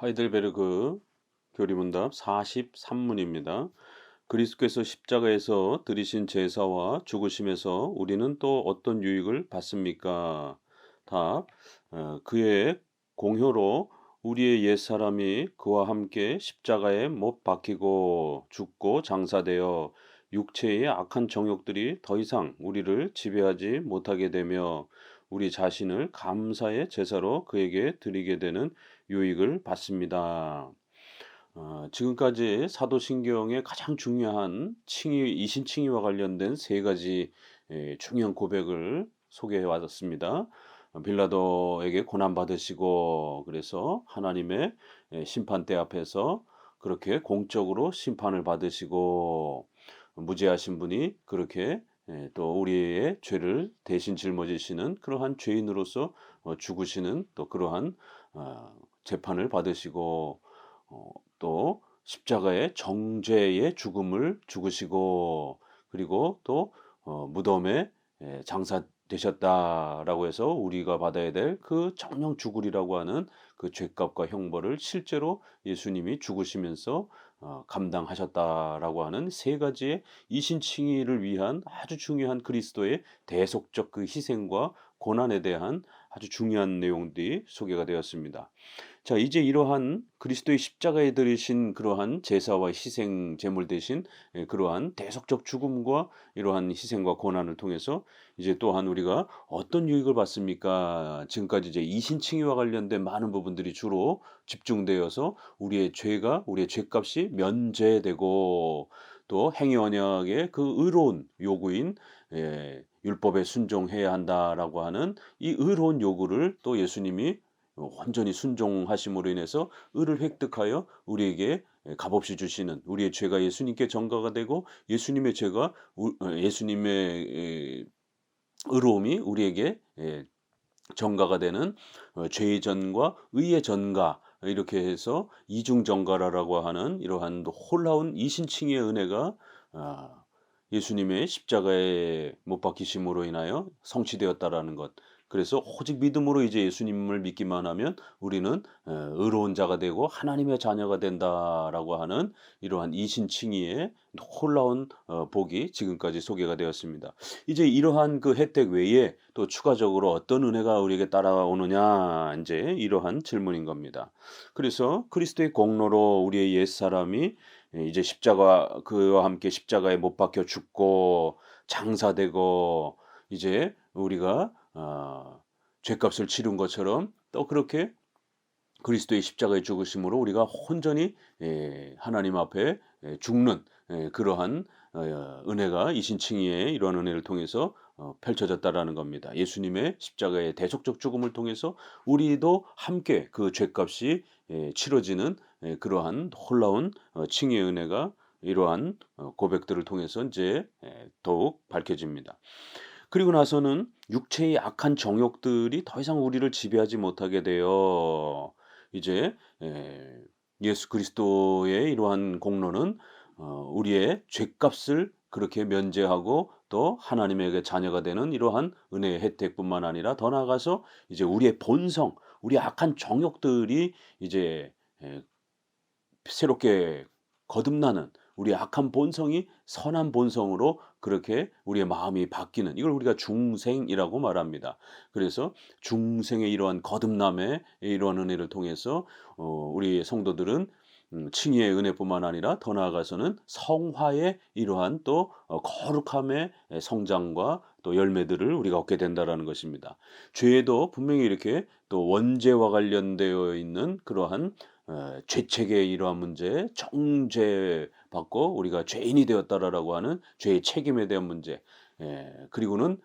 하이델베르그 교리문답 43문입니다. 그리스도께서 십자가에서 들이신 제사와 죽으심에서 우리는 또 어떤 유익을 받습니까? 답. 그의 공효로 우리의 옛사람이 그와 함께 십자가에 못 박히고 죽고 장사되어 육체의 악한 정욕들이 더 이상 우리를 지배하지 못하게 되며 우리 자신을 감사의 제사로 그에게 드리게 되는 유익을 받습니다. 지금까지 사도신경의 가장 중요한 칭의, 이신칭의와 관련된 세 가지 중요한 고백을 소개해 왔습니다. 빌라도에게 고난 받으시고 그래서 하나님의 심판대 앞에서 그렇게 공적으로 심판을 받으시고 무죄하신 분이 그렇게 또 우리의 죄를 대신 짊어지시는 그러한 죄인으로서 죽으시는 또 그러한 재판을 받으시고 어 또 십자가의 정죄의 죽음을 죽으시고 그리고 또 무덤에 장사되셨다라고 해서 우리가 받아야 될 그 정령 죽으리라고 하는 그 죄값과 형벌을 실제로 예수님이 죽으시면서 감당하셨다라고 하는 세 가지의 이신칭의를 위한 아주 중요한 그리스도의 대속적 그 희생과 고난에 대한 아주 중요한 내용들이 소개가 되었습니다. 자, 이제 이러한 그리스도의 십자가에 들이신 그러한 제사와 희생 제물 대신 그러한 대속적 죽음과 이러한 희생과 고난을 통해서 이제 또한 우리가 어떤 유익을 받습니까? 지금까지 이제 이신칭의와 관련된 많은 부분들이 주로 집중되어서 우리의 죄값이 면제되고 또 행위 언약의 그 의로운 요구인 율법에 순종해야 한다라고 하는 이 의로운 요구를 또 예수님이 완전히 순종하심으로 인해서 의를 획득하여 우리에게 값없이 주시는 우리의 죄가 예수님께 전가가 되고 예수님의 죄가 예수님의 의로움이 우리에게 전가가 되는 죄의 전과 의의 전가 이렇게 해서 이중 전가라고 하는 이러한 놀라운 이신칭의 은혜가 아, 예수님의 십자가에 못 박히심으로 인하여 성취되었다라는 것. 그래서 오직 믿음으로 이제 예수님을 믿기만 하면 우리는 의로운 자가 되고 하나님의 자녀가 된다라고 하는 이러한 이신칭의의 놀라운 복이 지금까지 소개가 되었습니다. 이제 이러한 그 혜택 외에 또 추가적으로 어떤 은혜가 우리에게 따라오느냐 이제 이러한 질문인 겁니다. 그래서 그리스도의 공로로 우리의 옛사람이 이제 십자가 그와 함께 십자가에 못 박혀 죽고 장사되고 이제 우리가 죄값을 치른 것처럼 또 그렇게 그리스도의 십자가의 죽으심으로 우리가 혼전히 하나님 앞에 죽는 그러한 은혜가 이신칭의의 이러한 은혜를 통해서 펼쳐졌다라는 겁니다. 예수님의 십자가의 대속적 죽음을 통해서 우리도 함께 그 죄값이 치러지는 그러한 놀라운 칭의의 은혜가 이러한 고백들을 통해서 이제 더욱 밝혀집니다. 그리고 나서는 육체의 악한 정욕들이 더 이상 우리를 지배하지 못하게 되어 이제 예수 그리스도의 이러한 공로는 우리의 죄값을 그렇게 면제하고 또 하나님에게 자녀가 되는 이러한 은혜의 혜택뿐만 아니라 더 나아가서 이제 우리의 본성, 우리 악한 정욕들이 이제 에, 새롭게 거듭나는 우리 악한 본성이 선한 본성으로 그렇게 우리의 마음이 바뀌는 이걸 우리가 중생이라고 말합니다. 그래서 중생의 이러한 거듭남의 이러한 은혜를 통해서 우리 성도들은 칭의의 은혜뿐만 아니라 더 나아가서는 성화의 이러한 또 거룩함의 성장과 또 열매들을 우리가 얻게 된다라는 것입니다. 죄도 분명히 이렇게 또 원죄와 관련되어 있는 그러한 죄책의 이러한 문제, 정죄받고 우리가 죄인이 되었다라고 하는 죄의 책임에 대한 문제, 그리고는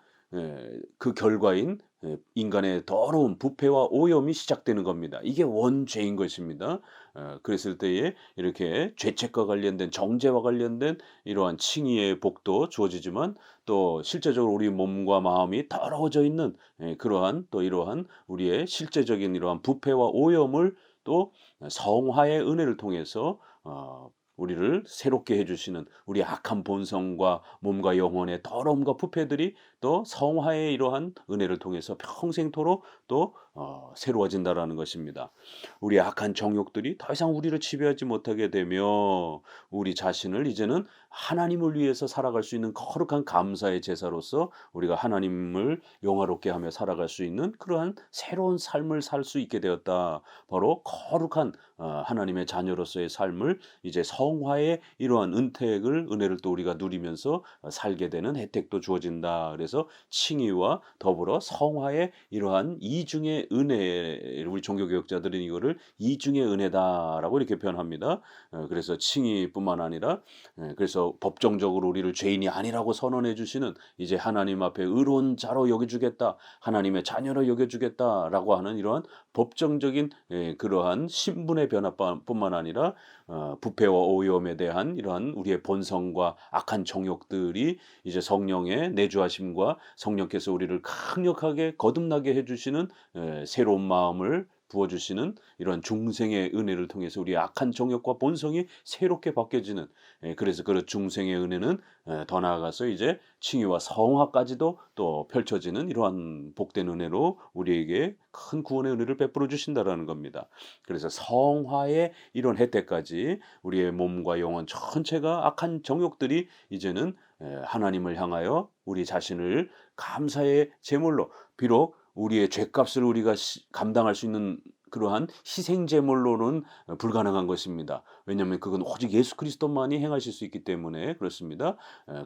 그 결과인 인간의 더러운 부패와 오염이 시작되는 겁니다. 이게 원죄인 것입니다. 그랬을 때에 이렇게 죄책과 관련된 정죄와 관련된 이러한 칭의의 복도 주어지지만 또 실제적으로 우리 몸과 마음이 더러워져 있는 그러한 또 이러한 우리의 실제적인 이러한 부패와 오염을 또 성화의 은혜를 통해서 우리를 새롭게 해 주시는 우리 악한 본성과 몸과 영혼의 더러움과 부패들이 또 성화의 이러한 은혜를 통해서 평생토록 또 새로워진다라는 것입니다. 우리의 악한 정욕들이 더 이상 우리를 지배하지 못하게 되며 우리 자신을 이제는 하나님을 위해서 살아갈 수 있는 거룩한 감사의 제사로서 우리가 하나님을 영화롭게 하며 살아갈 수 있는 그러한 새로운 삶을 살 수 있게 되었다. 바로 거룩한 하나님의 자녀로서의 삶을 이제 성화의 이러한 은혜를 또 우리가 누리면서 살게 되는 혜택도 주어진다. 그래서 칭의와 더불어 성화의 이러한 이중의 은혜, 우리 종교개혁자들은 이거를 이중의 은혜다라고 이렇게 표현합니다. 그래서 칭의뿐만 아니라 그래서 법정적으로 우리를 죄인이 아니라고 선언해 주시는 이제 하나님 앞에 의로운 자로 여겨주겠다, 하나님의 자녀로 여겨주겠다라고 하는 이러한 법정적인 그러한 신분의 변화뿐만 아니라 부패와 오염에 대한 이러한 우리의 본성과 악한 정욕들이 이제 성령의 내주하심과 성령께서 우리를 강력하게 거듭나게 해주시는 새로운 마음을 부어주시는 이런 중생의 은혜를 통해서 우리의 악한 정욕과 본성이 새롭게 바뀌어지는 그래서 그 중생의 은혜는 더 나아가서 이제 칭의와 성화까지도 또 펼쳐지는 이러한 복된 은혜로 우리에게 큰 구원의 은혜를 베풀어 주신다라는 겁니다. 그래서 성화의 이런 혜택까지 우리의 몸과 영혼 전체가 악한 정욕들이 이제는 하나님을 향하여 우리 자신을 감사의 제물로 비록 우리의 죄값을 우리가 감당할 수 있는 그러한 희생 제물로는 불가능한 것입니다. 왜냐하면 그건 오직 예수 그리스도만이 행하실 수 있기 때문에 그렇습니다.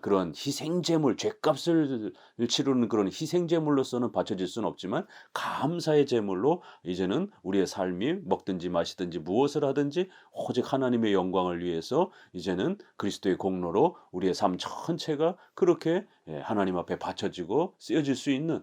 그런 희생 제물, 죄값을 치르는 그런 희생 제물로서는 바쳐질 수는 없지만 감사의 제물로 이제는 우리의 삶이 먹든지 마시든지 무엇을 하든지 오직 하나님의 영광을 위해서 이제는 그리스도의 공로로 우리의 삶 전체가 그렇게 하나님 앞에 바쳐지고 쓰여질 수 있는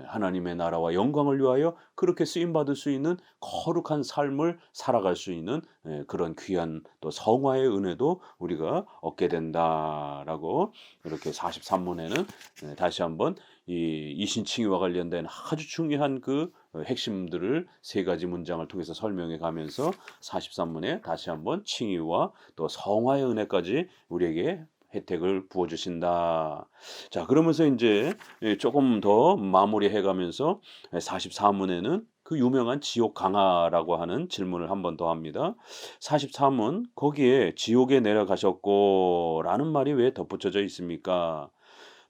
하나님의 나라와 영광을 위하여 그렇게 쓰임받을 수 있는 거룩한 삶을 살아갈 수 있는 그런 귀한 또 성화의 은혜도 우리가 얻게 된다라고 이렇게 43문에는 다시 한번 이 이신칭의와 관련된 아주 중요한 그 핵심들을 세 가지 문장을 통해서 설명해 가면서 43문에 다시 한번 칭의와 또 성화의 은혜까지 우리에게 혜택을 부어 주신다. 자, 그러면서 인제 조금 더 마무리해 가면서 44문에는 그 유명한 지옥 강화라고 하는 질문을 한 번 더 합니다. 43문 거기에 "지옥에 내려가셨고"라는 말이 왜 덧붙여져 있습니까?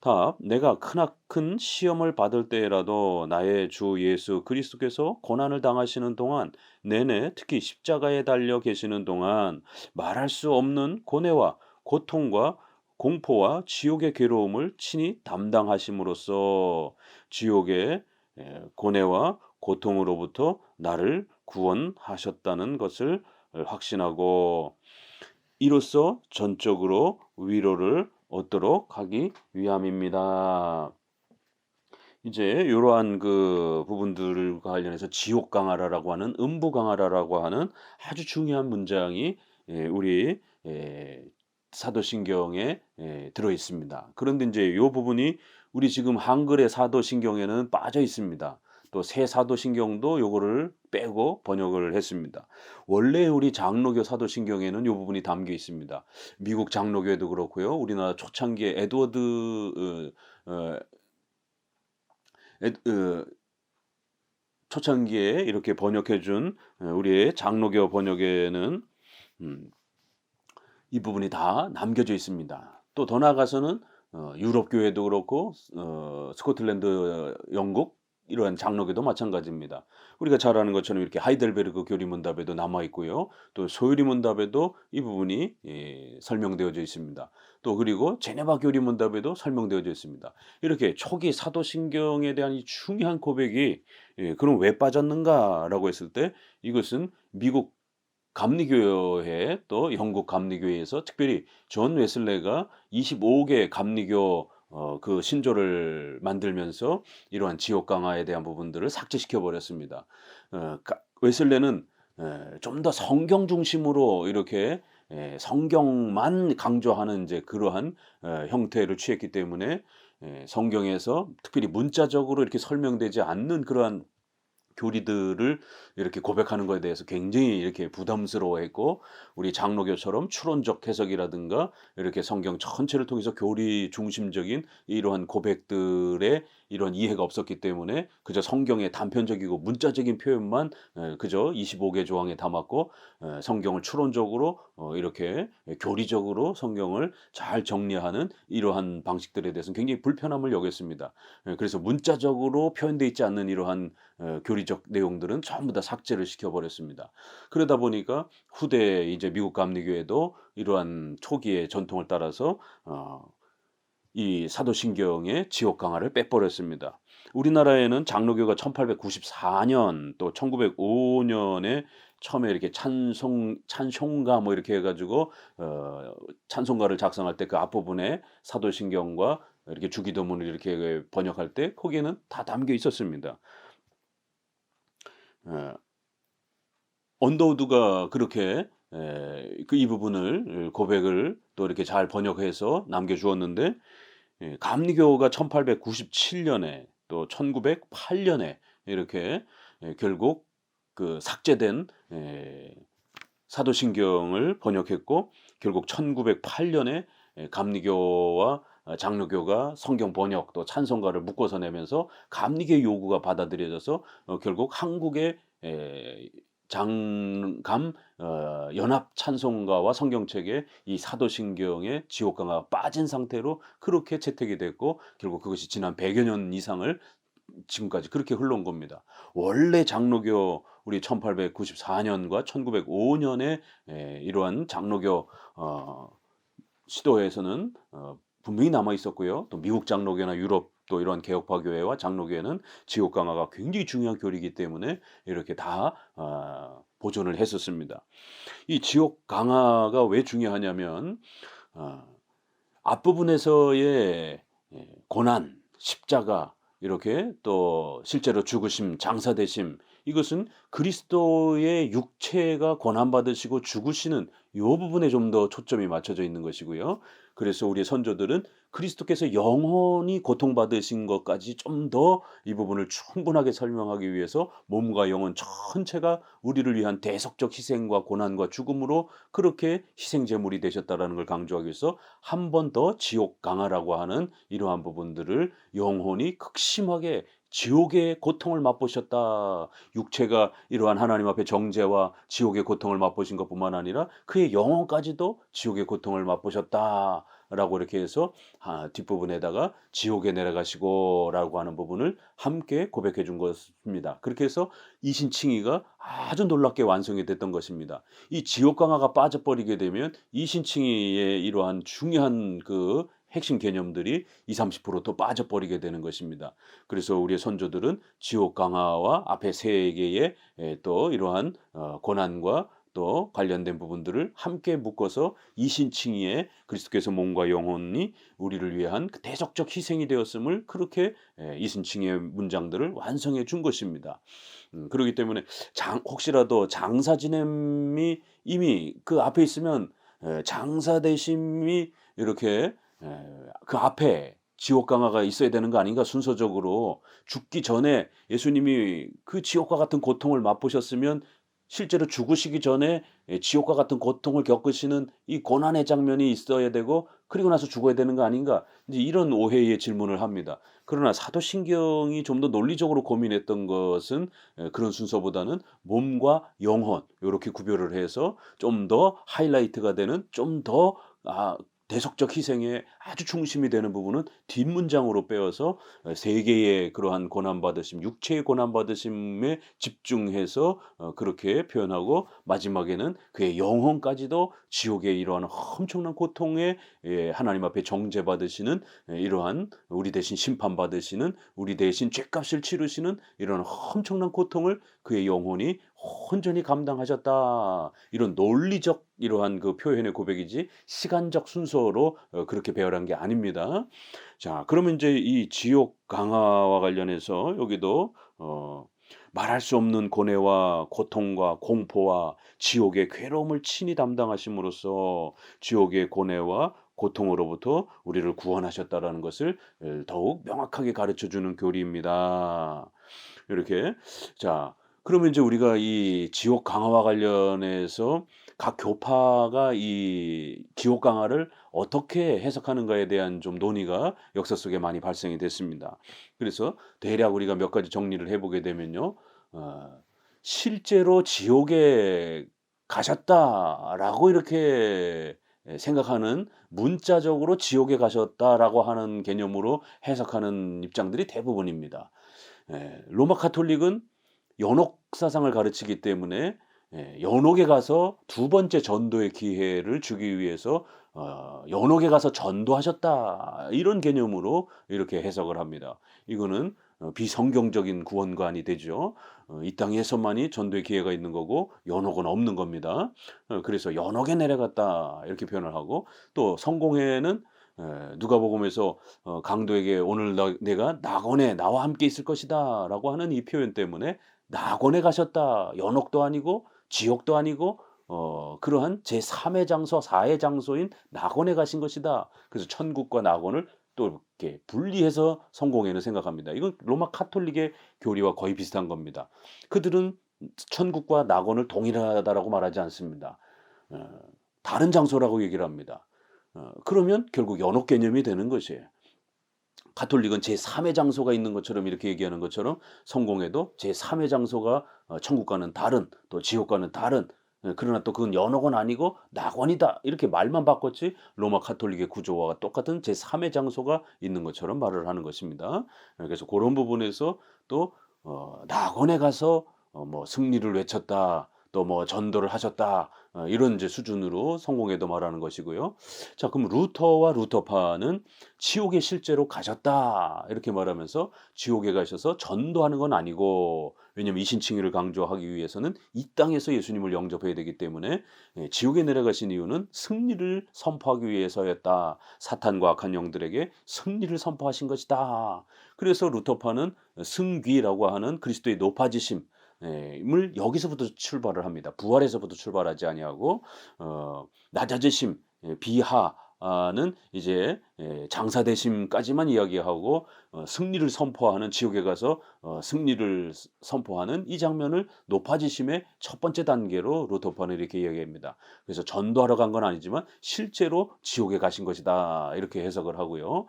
답: 내가 크나큰 시험을 받을 때라도 나의 주 예수 그리스도께서 고난을 당하시는 동안 내내 특히 십자가에 달려 계시는 동안 말할 수 없는 고뇌와 고통과 공포와 지옥의 괴로움을 친히 담당하심으로써 지옥의 고뇌와 고통으로부터 나를 구원하셨다는 것을 확신하고 이로써 전적으로 위로를 얻도록 하기 위함입니다. 이제 이러한 그 부분들과 관련해서 지옥 강하라라고 하는 음부 강하라라고 하는 아주 중요한 문장이 우리 사도신경에 들어 있습니다. 그런데 이제 이 부분이 우리 지금 한글의 사도신경에는 빠져 있습니다. 또 새 사도신경도 요거를 빼고 번역을 했습니다. 원래 우리 장로교 사도신경에는 요 부분이 담겨 있습니다. 미국 장로교회도 그렇고요. 우리나라 초창기에 에드워드 초창기에 이렇게 번역해 준 우리의 장로교 번역에는 음 이 부분이 다 남겨져 있습니다. 또 더 나아가서는 유럽 교회도 그렇고 스코틀랜드, 영국 이러한 장로교도 마찬가지입니다. 우리가 잘 아는 것처럼 이렇게 하이델베르그 교리문답에도 남아 있고요. 또 소유리문답에도 이 부분이 설명되어져 있습니다. 또 그리고 제네바 교리문답에도 설명되어져 있습니다. 이렇게 초기 사도신경에 대한 이 중요한 고백이 그럼 왜 빠졌는가라고 했을 때 이것은 미국 감리교회 또 영국 감리교회에서 특별히 존 웨슬레가 25개 감리교 그 신조를 만들면서 이러한 지옥 강화에 대한 부분들을 삭제시켜 버렸습니다. 웨슬레는 좀 더 성경 중심으로 이렇게 성경만 강조하는 이제 그러한 형태를 취했기 때문에 성경에서 특별히 문자적으로 이렇게 설명되지 않는 그러한 교리들을 이렇게 고백하는 것에 대해서 굉장히 이렇게 부담스러워했고 우리 장로교처럼 추론적 해석이라든가 이렇게 성경 전체를 통해서 교리 중심적인 이러한 고백들에 이런 이해가 없었기 때문에 그저 성경의 단편적이고 문자적인 표현만 그저 25개 조항에 담았고 성경을 추론적으로 이렇게 교리적으로 성경을 잘 정리하는 이러한 방식들에 대해서는 굉장히 불편함을 여겼습니다. 그래서 문자적으로 표현되어 있지 않는 이러한 교리적 내용들은 전부 다 삭제를 시켜 버렸습니다. 그러다 보니까 후대 이제 미국 감리교회도 이러한 초기의 전통을 따라서 이 사도신경의 지옥 강화를 빼버렸습니다. 우리나라에는 장로교가 1894년 또 1905 년에 처음에 이렇게 찬송가 뭐 이렇게 해 가지고 찬송가를 작성할 때 그 앞부분에 사도신경과 이렇게 주기도문을 이렇게 번역할 때 거기에는 다 담겨 있었습니다. 어 언더우드가 그렇게 이 부분을 고백을 또 이렇게 잘 번역해서 남겨 주었는데 감리교가 1897 년에 또 1908 년에 이렇게 결국 그 삭제된 사도신경을 번역했고 결국 1908 년에 감리교와 장로교가 성경 번역 또 찬송가를 묶어서 내면서 감리교의 요구가 받아들여져서 결국 한국의 장감 연합 찬송가와 성경책에 이 사도신경의 지옥 강화가 빠진 상태로 그렇게 채택이 됐고 결국 그것이 지난 100여 년 이상을 지금까지 그렇게 흘러온 겁니다. 원래 장로교 우리 1894 년과 1905 년에 이러한 장로교 시도에서는 분명히 남아 있었고요. 또 미국 장로교나 유럽 또 이런 개혁파 교회와 장로교회는 지옥 강화가 굉장히 중요한 교리이기 때문에 이렇게 다 보존을 했었습니다. 이 지옥 강화가 왜 중요하냐면 어 앞부분에서의 고난, 십자가 이렇게 또 실제로 죽으심, 장사되심 이것은 그리스도의 육체가 고난받으시고 죽으시는 요 부분에 좀 더 초점이 맞춰져 있는 것이고요. 그래서 우리 선조들은 그리스도께서 영원히 고통받으신 것까지 좀 더 이 부분을 충분하게 설명하기 위해서 몸과 영혼 전체가 우리를 위한 대속적 희생과 고난과 죽음으로 그렇게 희생 제물이 되셨다라는 걸 강조하기 위해서 한 번 더 지옥 강화라고 하는 이러한 부분들을 영혼이 극심하게 지옥의 고통을 맛보셨다. 육체가 이러한 하나님 앞에 정죄와 지옥의 고통을 맛보신 것뿐만 아니라 그의 영혼까지도 지옥의 고통을 맛보셨다라고 이렇게 해서 뒷부분에다가 지옥에 내려가시고라고 하는 부분을 함께 고백해 준 것입니다. 그렇게 해서 이신칭의가 아주 놀랍게 완성이 됐던 것입니다. 이 지옥 강화가 빠져버리게 되면 이신칭의의 이러한 중요한 그 핵심 개념들이 20-30%또 빠져버리게 되는 것입니다. 그래서 우리의 선조들은 지옥 강화와 앞에 세 개의 또 이러한 고난과 또 관련된 부분들을 함께 묶어서 이신칭의의 그리스도께서 몸과 영혼이 우리를 위한 그 대속적 희생이 되었음을 그렇게 이신칭의의 문장들을 완성해 준 것입니다. 그렇기 때문에 혹시라도 장사 지냄이 이미 그 앞에 있으면 장사 되심이 이렇게 그 앞에 지옥 강화가 있어야 되는 거 아닌가 순서적으로 죽기 전에 예수님이 그 지옥과 같은 고통을 맛보셨으면 실제로 죽으시기 전에 지옥과 같은 고통을 겪으시는 이 고난의 장면이 있어야 되고 그리고 나서 죽어야 되는 거 아닌가 이제 이런 오해의 질문을 합니다. 그러나 사도신경이 좀 더 논리적으로 고민했던 것은 그런 순서보다는 몸과 영혼 요렇게 구별을 해서 좀 더 하이라이트가 되는 좀더 대속적 희생에 아주 중심이 되는 부분은 뒷문장으로 빼어서 세계의 그러한 고난받으심, 육체의 고난받으심에 집중해서 그렇게 표현하고 마지막에는 그의 영혼까지도 지옥의 이러한 엄청난 고통에 하나님 앞에 정죄받으시는 이러한 우리 대신 심판받으시는 우리 대신 죗값을 치르시는 이런 엄청난 고통을 그의 영혼이 온전히 감당하셨다. 이런 논리적 이러한 그 표현의 고백이지 시간적 순서로 그렇게 배열한 게 아닙니다. 자, 그러면 이제 이 지옥 강화와 관련해서 여기도 말할 수 없는 고뇌와 고통과 공포와 지옥의 괴로움을 친히 담당하심으로써 지옥의 고뇌와 고통으로부터 우리를 구원하셨다라는 것을 더욱 명확하게 가르쳐 주는 교리입니다. 이렇게 자 그러면 이제 우리가 이 지옥 강화와 관련해서 각 교파가 이 지옥 강화를 어떻게 해석하는가에 대한 좀 논의가 역사 속에 많이 발생이 됐습니다. 그래서 대략 우리가 몇 가지 정리를 해 보게 되면요. 어 실제로 지옥에 가셨다라고 이렇게 생각하는, 문자적으로 지옥에 가셨다라고 하는 개념으로 해석하는 입장들이 대부분입니다. 로마 가톨릭은 연옥 사상을 가르치기 때문에 연옥에 가서 두 번째 전도의 기회를 주기 위해서 "연옥에 가서 전도하셨다." 이런 개념으로 이렇게 해석을 합니다. 이거는 비성경적인 구원관이 되죠. 이 땅에서만이 전도의 기회가 있는 거고 연옥은 없는 겁니다. 그래서 "연옥에 내려갔다." 이렇게 표현을 하고, 또 성공회는 누가복음에서 강도에게 "오늘 내가 낙원에 나와 함께 있을 것이다."라고 하는 이 표현 때문에 낙원에 가셨다. 연옥도 아니고 지옥도 아니고 그러한 제3의 장소, 4의 장소인 낙원에 가신 것이다. 그래서 천국과 낙원을 또 이렇게 분리해서 성공회는 생각합니다. 이건 로마 카톨릭의 교리와 거의 비슷한 겁니다. 그들은 천국과 낙원을 동일하다라고 말하지 않습니다. 어 다른 장소라고 얘기를 합니다. 그러면 결국 연옥 개념이 되는 것이에요. 가톨릭은 제3의 장소가 있는 것처럼 이렇게 얘기하는 것처럼, 성공회도 제3의 장소가 천국과는 다른, 또 지옥과는 다른, 그러나 또 그건 연옥은 아니고 낙원이다 이렇게 말만 바꿨지 로마 가톨릭의 구조와 똑같은 제3의 장소가 있는 것처럼 말을 하는 것입니다. 그래서 그런 부분에서 또 낙원에 가서 뭐 승리를 외쳤다, 또 뭐 전도를 하셨다, 이런 이제 수준으로 성공회도 말하는 것이고요. 자, 그럼 루터와 루터파는 "지옥에 실제로 가셨다." 이렇게 말하면서 지옥에 가셔서 전도하는 건 아니고, 왜냐하면 이신칭의를 강조하기 위해서는 이 땅에서 예수님을 영접해야 되기 때문에 지옥에 내려가신 이유는 승리를 선포하기 위해서였다. 사탄과 악한 영들에게 승리를 선포하신 것이다. 그래서 루터파는 승귀라고 하는 그리스도의 높아지심 을 여기서부터 출발을 합니다. 부활에서부터 출발하지 아니하고 낮아지심, 비하는 이제 장사되심까지만 이야기하고 승리를 선포하는, 지옥에 가서 승리를 선포하는 이 장면을 높아지심의 첫 번째 단계로 루터파는 이렇게 이야기합니다. 그래서 전도하러 간 건 아니지만 실제로 지옥에 가신 것이다 이렇게 해석을 하고요.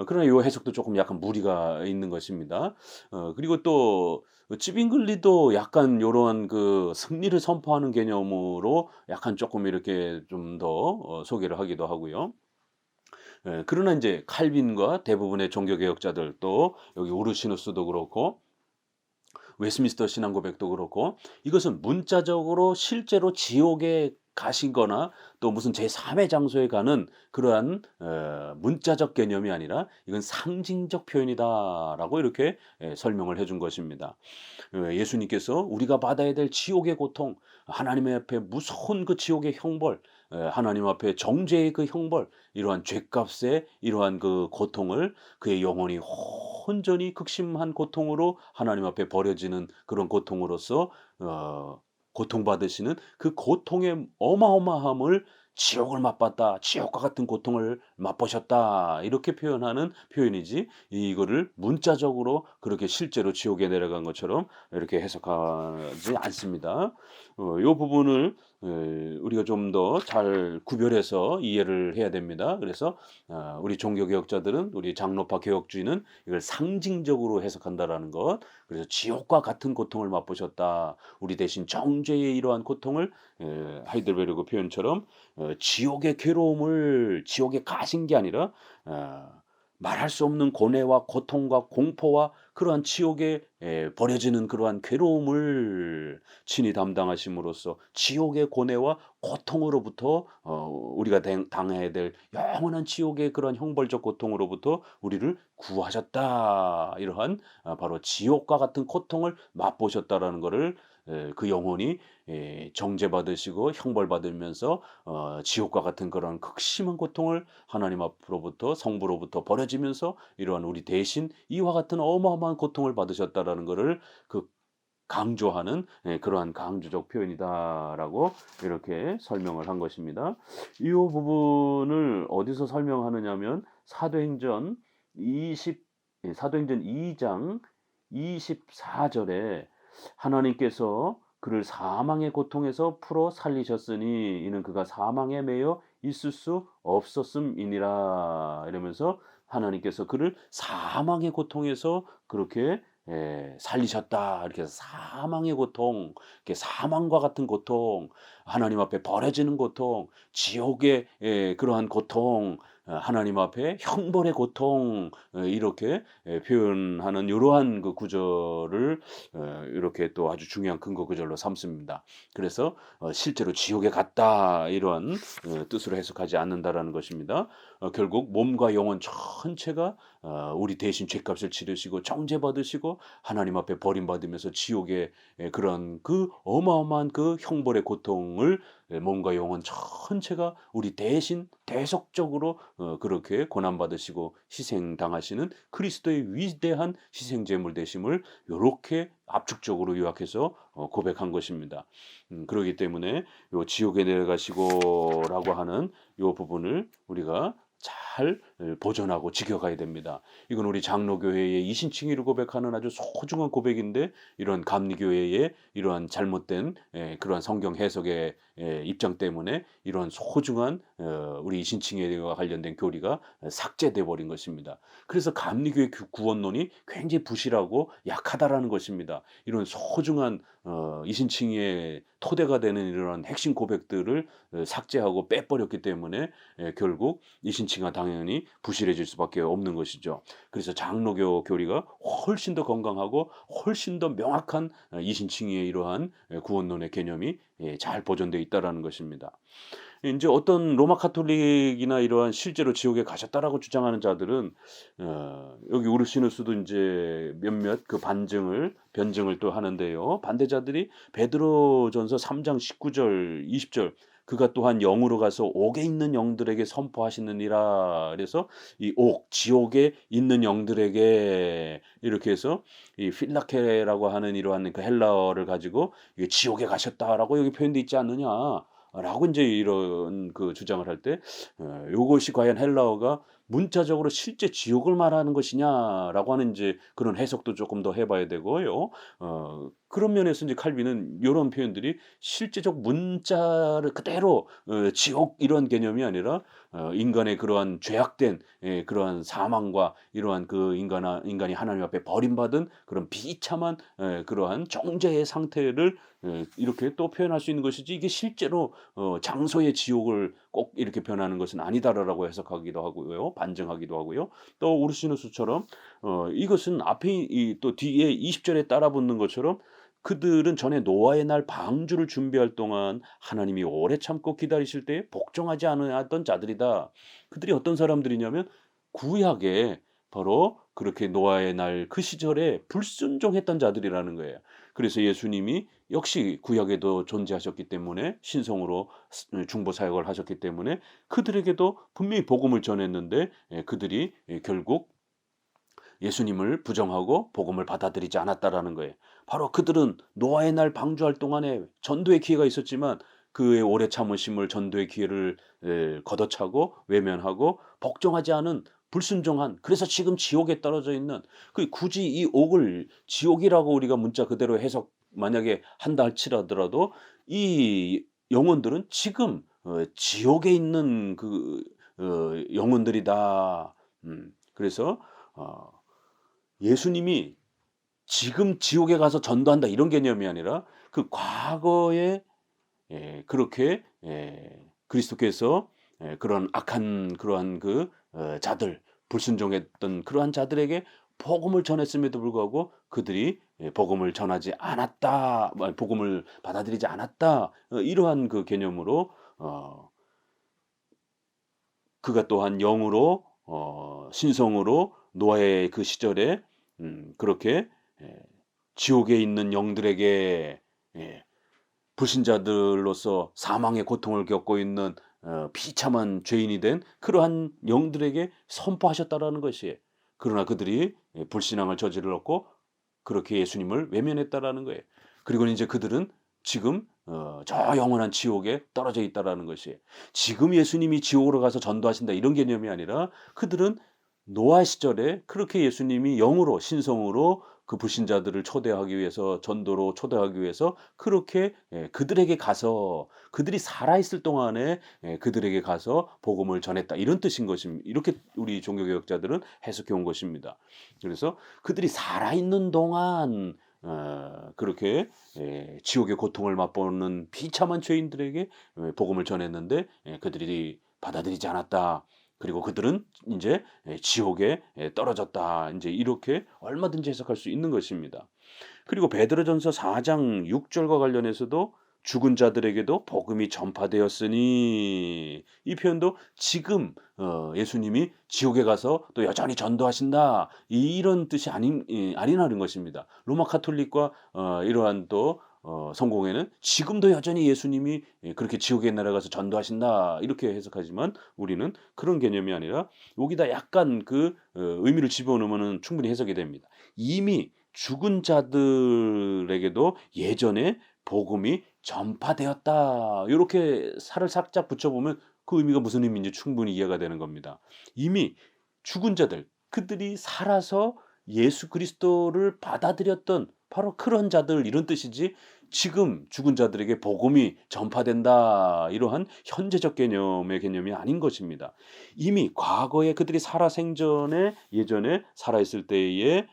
그러나 이 해석도 조금 약간 무리가 있는 것입니다. 그리고 또 찌빙글리도 약간 요런 그 승리를 선포하는 개념으로 약간 쪼끔 이렇게 좀 더 소개를 하기도 하고요. 그러나 인제 칼빈과 대부분의 종교 개혁자들, 또 여기 우르시누스도 그렇고 웨스민스터 신앙고백도 그렇고, 이것은 문자적으로 실제로 지옥에 가시거나 또 무슨 제3의 장소에 가는 그러한 문자적 개념이 아니라 이건 상징적 표현이다라고 이렇게 설명을 해준 것입니다. 예수님께서 우리가 받아야 될 지옥의 고통, 하나님 앞에 무서운 그 지옥의 형벌, 하나님 앞에 정죄의 그 형벌, 이러한 죄값의 이러한 그 고통을 그의 영혼이 온전히 극심한 고통으로 하나님 앞에 버려지는 그런 고통으로서 고통받으시는 그 고통의 어마어마함을, "지옥을 맛봤다. 지옥과 같은 고통을 맛보셨다." 이렇게 표현하는 표현이지, 이거를 문자적으로 그렇게 실제로 지옥에 내려간 것처럼 이렇게 해석하지 않습니다. 요 부분을 우리가 좀 더 잘 구별해서 이해를 해야 됩니다. 그래서 우리 종교 개혁자들은, 우리 장로파 개혁주의는 이걸 상징적으로 해석한다라는 것. 그래서 "지옥과 같은 고통을 맛보셨다." 우리 대신 정죄의 이러한 고통을, 하이델베르그 표현처럼 지옥의 괴로움을, 지옥에 가신 게 아니라 어 말할 수 없는 고뇌와 고통과 공포와 그러한 지옥에 버려지는 그러한 괴로움을 친히 담당하심으로써 지옥의 고뇌와 고통으로부터, 우리가 당해야 될 영원한 지옥의 그런 형벌적 고통으로부터 우리를 구하셨다. 이러한 바로 지옥과 같은 고통을 맛보셨다라는 것을, 그 영혼이 정죄받으시고 형벌받으면서 지옥과 같은 그런 극심한 고통을 하나님 앞으로부터, 성부로부터 버려지면서 이러한 우리 대신 이와 같은 어마어마한 고통을 받으셨다라는 것을 그 강조하는, 그러한 강조적 표현이다라고 이렇게 설명을 한 것입니다. 이 부분을 어디서 설명하느냐면 사도행전 2장 24절에 하나님께서 그를 사망의 고통에서 풀어 살리셨으니 이는 그가 사망에 매여 있을 수 없었음이니라. 이러면서 하나님께서 그를 사망의 고통에서 그렇게 살리셨다. 이렇게 해서 사망의 고통, 이렇게 사망과 같은 고통, 하나님 앞에 버려지는 고통, 지옥의 그러한 고통, 하나님 앞에 형벌의 고통, 이렇게 표현하는 이러한 그 구절을 이렇게 또 아주 중요한 근거 구절로 삼습니다. 그래서 실제로 지옥에 갔다 이러한 뜻으로 해석하지 않는다라는 것입니다. 결국 몸과 영혼 전체가 우리 대신 죄값을 치르시고 정죄받으시고 하나님 앞에 버림받으면서 지옥의 그런 그 어마어마한 그 형벌의 고통을 몸과 영혼 전체가 우리 대신 대속적으로 그렇게 고난받으시고 희생당하시는 그리스도의 위대한 희생제물 되심을 요렇게 압축적으로 요약해서 고백한 것입니다. 그렇기 때문에 요 지옥에 내려가시고라고 하는 요 부분을 우리가 잘 보존하고 지켜가야 됩니다. 이건 우리 장로교회의 이신칭의를 고백하는 아주 소중한 고백인데 이런 감리교회의 이러한 잘못된 그러한 성경 해석의 입장 때문에 이러한 소중한 우리 이신칭의와 관련된 교리가 삭제돼 버린 것입니다. 그래서 감리교회 구원론이 굉장히 부실하고 약하다라는 것입니다. 이런 소중한 이신칭의의 토대가 되는 이러한 핵심 고백들을 삭제하고 빼버렸기 때문에 결국 이신칭의가 당연히 부실해질 수밖에 없는 것이죠. 그래서 장로교 교리가 훨씬 더 건강하고 훨씬 더 명확한 이신칭의의 이러한 구원론의 개념이 잘 보존되어 있다라는 것입니다. 이제 어떤 로마 카톨릭이나 이러한 실제로 지옥에 가셨다라고 주장하는 자들은 여기 우르시누스도 이제 몇몇 그 변증을 또 하는데요. 반대자들이 베드로전서 3장 19절 20절 그가 또한 영으로 가서 옥에 있는 영들에게 선포하시느니라. 그래서 이 옥, 지옥에 있는 영들에게 이렇게 해서 이 필라케라고 하는 이러한 그 헬라어를 가지고 이게 지옥에 가셨다라고 여기 표현되어 있지 않느냐. 라고 인제 이런 그 주장을 할 때 요것이 과연 헬라어가 문자적으로 실제 지옥을 말하는 것이냐라고 하는 인제 그런 해석도 쪼끔 더 해 봐야 되고요. 그런 면에서 인제 칼빈은 요런 표현들이 실제적 문자를 그대로 지옥 이런 개념이 아니라 인간의 그러한 죄악된 그러한 사망과 이러한 그 인간이 하나님 앞에 버림받은 그런 비참한 그러한 정죄의 상태를 이렇게 또 표현할 수 있는 것이지 이게 실제로 장소의 지옥을 꼭 이렇게 표현하는 것은 아니다라고 해석하기도 하고요. 반증하기도 하고요. 또 우르시누스처럼 이것은 앞에 이 또 뒤에 20 절에 따라 붙는 것처럼 그들은 전에 노아의 날 방주를 준비할 동안 하나님이 오래 참고 기다리실 때에 복종하지 않았던 자들이다. 그들이 어떤 사람들이냐면 구약에 바로 그렇게 노아의 날 그 시절에 불순종했던 자들이라는 거예요. 그래서 예수님이 역시 구약에도 존재하셨기 때문에 신성으로 중보 사역을 하셨기 때문에 그들에게도 분명히 복음을 전했는데 그들이 결국 예수님을 부정하고 복음을 받아들이지 않았다라는 거예요. 바로 그들은 노아의 날 방주할 동안에 전도의 기회가 있었지만 그의 오래 참으심을 전도의 기회를 걷어차고 외면하고 복종하지 않은 불순종한 그래서 지금 지옥에 떨어져 있는 그 굳이 이 옥을 지옥이라고 우리가 문자 그대로 해석 만약에 한다 할지라도 이 영혼들은 지금 지옥에 있는 그 영혼들이다. 그래서 어 예수님이 지금 지옥에 가서 전도한다 이런 개념이 아니라 그 과거에 그렇게 그리스도께서 그런 악한 그러한 그 자들 불순종했던 그러한 자들에게 복음을 전했음에도 불구하고 그들이 복음을 전하지 않았다. 복음을 받아들이지 않았다. 이러한 그 개념으로 그가 또한 영으로 신성으로 노아의 그 시절에 그렇게 지옥에 있는 영들에게 불신자들로서 사망의 고통을 겪고 있는 비참한 죄인이 된 그러한 영들에게 선포하셨다라는 것이에요. 그러나 그들이 불신앙을 저질렀고 그렇게 예수님을 외면했다라는 거예요. 그리고 이제 그들은 지금 저 영원한 지옥에 떨어져 있다라는 것이에요. 지금 예수님이 지옥으로 가서 전도하신다 이런 개념이 아니라 그들은 노아 시절에 그렇게 예수님이 영으로 신성으로 그 불신자들을 초대하기 위해서 전도로 초대하기 위해서 그렇게 그들에게 가서 그들이 살아 있을 동안에 그들에게 가서 복음을 전했다. 이런 뜻인 것입니다. 이렇게 우리 종교개혁자들은 해석해 온 것입니다. 그래서 그들이 살아 있는 동안 그렇게 지옥의 고통을 맛보는 비참한 죄인들에게 복음을 전했는데 그들이 받아들이지 않았다. 그리고 그들은 인제 지옥에 떨어졌다. 인제 이렇게 얼마든지 해석할 수 있는 것입니다. 그리고 베드로전서 4장 6 절과 관련해서도 "죽은 자들에게도 복음이 전파되었으니." 이 표현도 지금 예수님이 지옥에 가서 또 여전히 전도하신다. 이런 뜻이 아니라는 것입니다. 로마 가톨릭과 이러한 또 성공회는 지금도 여전히 예수님이 그렇게 지옥에 내려가서 전도하신다. 이렇게 해석하지만 우리는 그런 개념이 아니라 여기다 약간 그 의미를 집어넣으면은 충분히 해석이 됩니다. 이미 죽은 자들에게도 예전에 복음이 전파되었다. 요렇게 살을 살짝 붙여보면 그 의미가 무슨 의미인지 충분히 이해가 되는 겁니다. 이미 죽은 자들, 그들이 살아서 예수 그리스도를 받아들였던 바로 그런 자들 이런 뜻이지 지금 죽은 자들에게 복음이 전파된다. 이러한 현재적 개념의 개념이 아닌 것입니다. 이미 과거에 그들이 살아 생전에 예전에 살아 있을 때에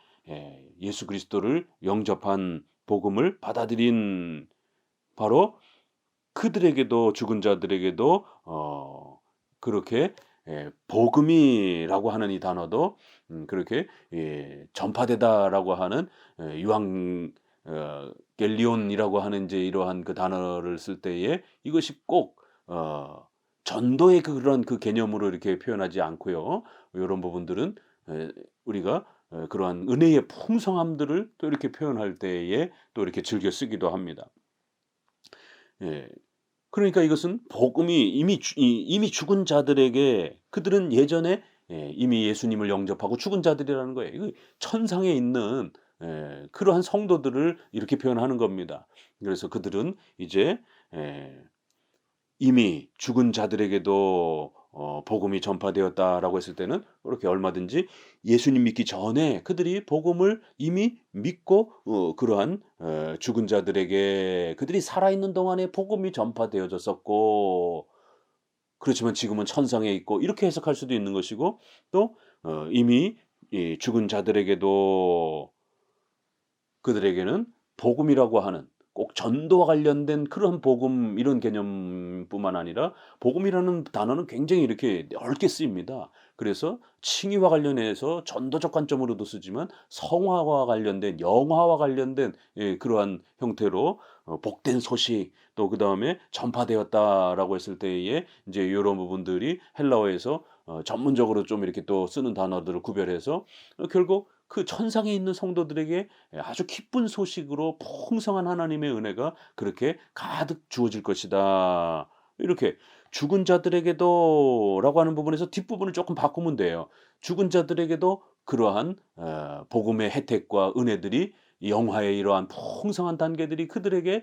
예수 그리스도를 영접한 복음을 받아들인 바로 그들에게도 죽은 자들에게도 그렇게 복음이라고 하는 이 단어도 그렇게 전파되다라고 하는 유앙 겔리온이라고 하는 이제 이러한 그 단어를 쓸 때에 이것이 꼭 전도의 그런 그 개념으로 이렇게 표현하지 않고요. 요런 부분들은 우리가 그러한 은혜의 풍성함들을 또 이렇게 표현할 때에 또 이렇게 즐겨 쓰기도 합니다. 예. 그러니까 이것은 복음이 이미 죽은 자들에게 그들은 예전에 이미 예수님을 영접하고 죽은 자들이라는 거예요. 이거 천상에 있는 그러한 성도들을 이렇게 표현하는 겁니다. 그래서 그들은 이제 예 이미 죽은 자들에게도 복음이 전파되었다라고 했을 때는 그렇게 얼마든지 예수님 믿기 전에 그들이 복음을 이미 믿고 그러한 죽은 자들에게 그들이 살아있는 동안에 복음이 전파되어졌었고 그렇지만 지금은 천상에 있고 이렇게 해석할 수도 있는 것이고 또 이미 이 죽은 자들에게도 그들에게는 복음이라고 하는 꼭 전도와 관련된 그런 복음 이런 개념뿐만 아니라 복음이라는 단어는 굉장히 이렇게 넓게 쓰입니다. 그래서 칭의와 관련해서 전도적 관점으로도 쓰지만 성화와 관련된 영화와 관련된 그러한 형태로 복된 소식 또 그다음에 전파되었다라고 했을 때에 이제 요런 부분들이 헬라어에서 전문적으로 좀 이렇게 또 쓰는 단어들을 구별해서 결국 그 천상에 있는 성도들에게 아주 기쁜 소식으로 풍성한 하나님의 은혜가 그렇게 가득 주어질 것이다. 이렇게 죽은 자들에게도라고 하는 부분에서 뒷부분을 조금 바꾸면 돼요. 죽은 자들에게도 그러한 복음의 혜택과 은혜들이 영화의 이러한 풍성한 단계들이 그들에게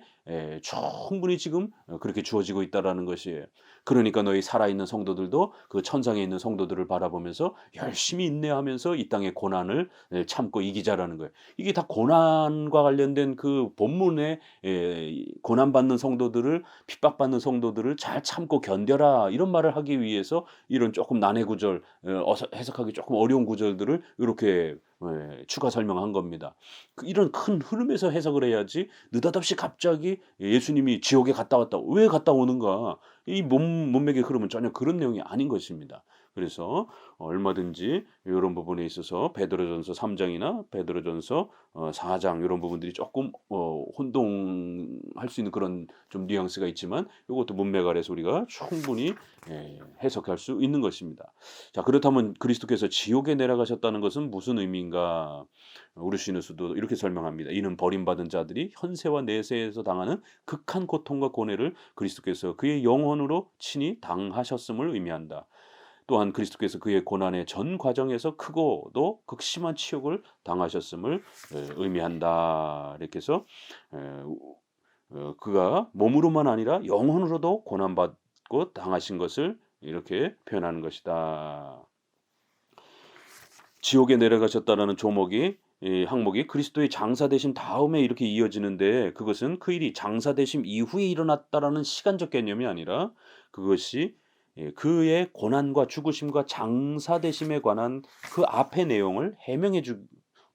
충분히 지금 그렇게 주어지고 있다라는 것이에요. 그러니까 너희 살아있는 성도들도 그 천상에 있는 성도들을 바라보면서 열심히 인내하면서 이 땅의 고난을 참고 이기자라는 거예요. 이게 다 고난과 관련된 그 본문에 고난받는 성도들을 핍박받는 성도들을 잘 참고 견뎌라 이런 말을 하기 위해서 이런 조금 난해 구절 해석하기 조금 어려운 구절들을 이렇게 추가 설명한 겁니다. 이런 큰 흐름에서 해석을 해야지 느닷없이 갑자기 예수님이 지옥에 갔다 왔다. 왜 갔다 오는가? 이 문맥의 흐름은 전혀 그런 내용이 아닌 것입니다. 그래서 얼마든지 이런 부분에 있어서 베드로전서 3 장이나 베드로전서 4장 이런 부분들이 조금 혼동할 수 있는 그런 좀 뉘앙스가 있지만 이것도 문맥 아래서 우리가 충분히 해석할 수 있는 것입니다. 자 그렇다면 그리스도께서 지옥에 내려가셨다는 것은 무슨 의미인가? 우르시누스도 이렇게 설명합니다. 이는 버림받은 자들이 현세와 내세에서 당하는 극한 고통과 고뇌를 그리스도께서 그의 영혼으로 친히 당하셨음을 의미한다. 또한 그리스도께서 그의 고난의 전 과정에서 크고도 극심한 치욕을 당하셨음을 의미한다. 이렇게 해서 그가 몸으로만 아니라 영혼으로도 고난받고 당하신 것을 이렇게 표현하는 것이다. 지옥에 내려가셨다라는 조목이 이 항목이 그리스도의 장사되심 다음에 이렇게 이어지는데 그것은 그 일이 장사되심 이후에 일어났다라는 시간적 개념이 아니라 그것이 그의 고난과 죽으심과 장사되심에 관한 그 앞의 내용을 해명해 주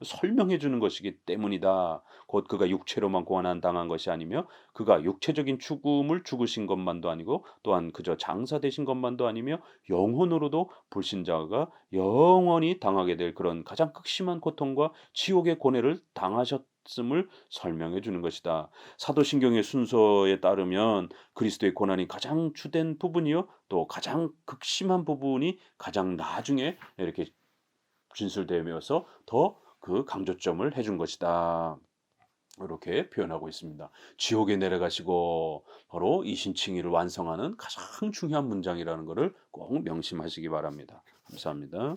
설명해 주는 것이기 때문이다. 곧 그가 육체로만 고난 당한 것이 아니며 그가 육체적인 죽음을 죽으신 것만도 아니고 또한 그저 장사되신 것만도 아니며 영혼으로도 불신자가 영원히 당하게 될 그런 가장 극심한 고통과 지옥의 고뇌를 당하셨음을 설명해 주는 것이다. 사도신경의 순서에 따르면 그리스도의 고난이 가장 주된 부분이요 또 가장 극심한 부분이 가장 나중에 이렇게 진술되면서 더 그 강조점을 해준 것이다. 이렇게 표현하고 있습니다. 지옥에 내려가시고 바로 이신칭의를 완성하는 가장 중요한 문장이라는 것을 꼭 명심하시기 바랍니다. 감사합니다.